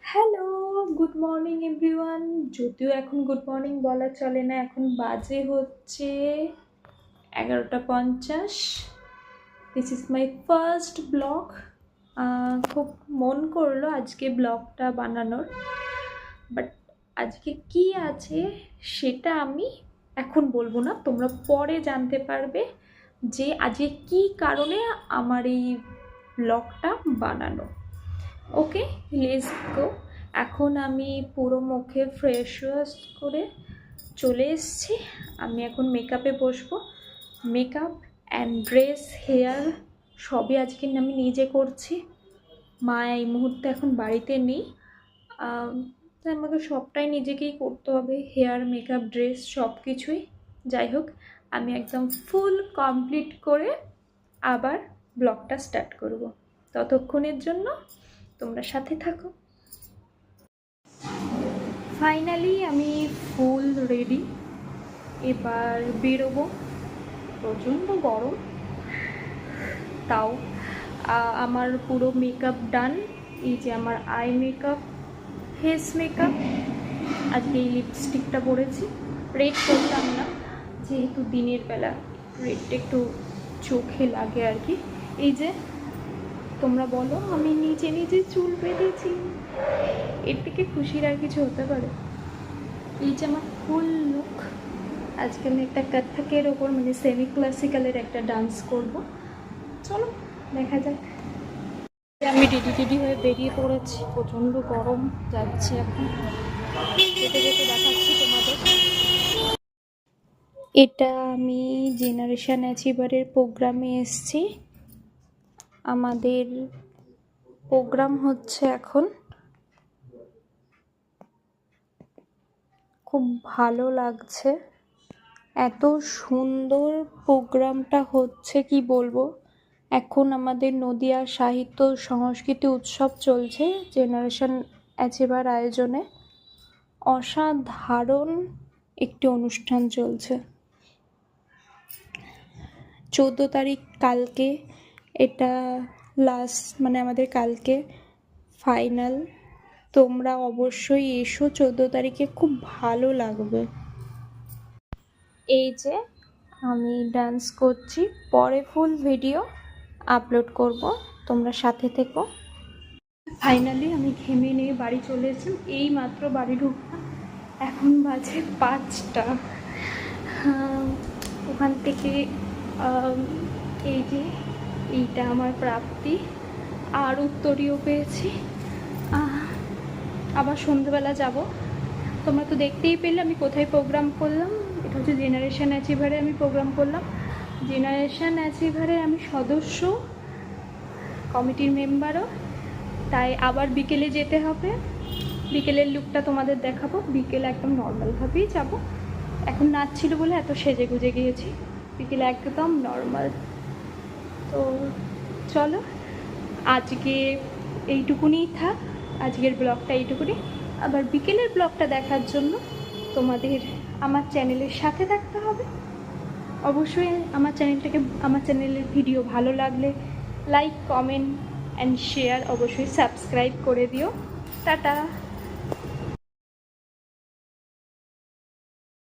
Hello, good morning everyone. যদিও এখন good morning বলা চলে না, এখন বাজে হচ্ছে 11:50। This is my first blog. খুব মন করলো আজকে ব্লগটা বানানোর, বাট আজকে কি আছে সেটা আমি এখন বলবো না, তোমরা পরে জানতে পারবে যে আজকে কি কারণে আমার এই ব্লগটা বানানো। ওকে, লেটস গো। এখন আমি পুরো মুখে ফ্রেশ ওয়াশ করে চলে এসেছি। আমি এখন মেকআপে বসবো। মেকআপ অ্যান্ড ড্রেস, হেয়ার সবই আজকে আমি নিজে করছি। মা এই মুহূর্তে এখন বাড়িতে নেই, তাই আমাকে সবটাই নিজেকেই করতে হবে, হেয়ার, মেকআপ, ড্রেস সব কিছুই। যাই হোক, আমি একদম ফুল কমপ্লিট করে আবার ব্লগটা স্টার্ট করব। ততক্ষণের জন্য তোমরা সাথে থাকো। ফাইনালি আমি ফুল রেডি, এবার বেরোবো। প্রচণ্ড গরম, তাও আমার পুরো মেকআপ ডান। এই যে আমার আই মেকআপ, ফেস মেকআপ। আজকে এই লিপস্টিকটা পরেছি, রেড করলাম না যেহেতু দিনের বেলা রেডটা একটু চোখে লাগে আর কি। এই যে তোমরা বলো, আমি নিজে নিজে চুল বেঁধেছি, এর থেকে খুশির আর কিছু হতে পারে? এই যে আমার ফুল লুক। আজকে আমি একটা কত্থকের ওপর মানে সেমি ক্লাসিক্যালের একটা ডান্স করব। চলো দেখা যাক। আমি রেডি হয়ে বেরিয়ে পড়েছি, প্রচণ্ড গরম, যাচ্ছি এখন। যেতে যেতে দেখাচ্ছি তোমাদের। এটা আমি জেনারেশন অ্যাচিভারের প্রোগ্রামে এসেছি। আমাদের প্রোগ্রাম হচ্ছে এখন, খুব ভালো লাগছে। এত সুন্দর প্রোগ্রামটা হচ্ছে কি বলবো। এখন আমাদের নদিয়া সাহিত্য সংস্কৃতি উৎসব চলছে জেনারেশন অ্যাচিভার আয়োজনে। অসাধারণ একটি অনুষ্ঠান চলছে। 14 তারিখ কালকে, এটা লাস্ট মানে আমাদের কালকে ফাইনাল। তোমরা অবশ্যই এসো 14 তারিখে, খুব ভালো লাগবে। এই যে আমি ডান্স করছি, পরে ফুল ভিডিও আপলোড করব, তোমরা সাথে থেকো। ফাইনালি আমি ঘেমে নিয়ে বাড়ি চলে এসেছি। এই মাত্র বাড়ি ঢুকলাম, এখন বাজে 5টা। ওখান থেকে এই যে এইটা আমার প্রাপ্তি, আর উত্তরীয় পেয়েছি। আবার সন্ধ্যেবেলা যাব। তোমরা তো দেখতেই পেলে আমি কোথায় প্রোগ্রাম করলাম। এটা হচ্ছে জেনারেশন অ্যাচিভারে আমি প্রোগ্রাম করলাম। জেনারেশন অ্যাচিভারে আমি সদস্য, কমিটির মেম্বারও, তাই আবার বিকেলে যেতে হবে। বিকেলের লুকটা তোমাদের দেখাবো। বিকেলে একদম নর্মালভাবেই যাব। এখন নাচ ছিল বলে এত সেজে গুজে গিয়েছি, বিকেলে একদম নর্মাল। তো চলো, আজকে এইটুকুনিই থাক, আজকের ব্লগটা এইটুকুনি। আবার বিকেলের ব্লগটা দেখার জন্য তোমাদের আমার চ্যানেলের সাথে থাকতে হবে। অবশ্যই আমার চ্যানেলের ভিডিও ভালো লাগলে লাইক, কমেন্ট অ্যান্ড শেয়ার, অবশ্যই সাবস্ক্রাইব করে দিও। টাটা।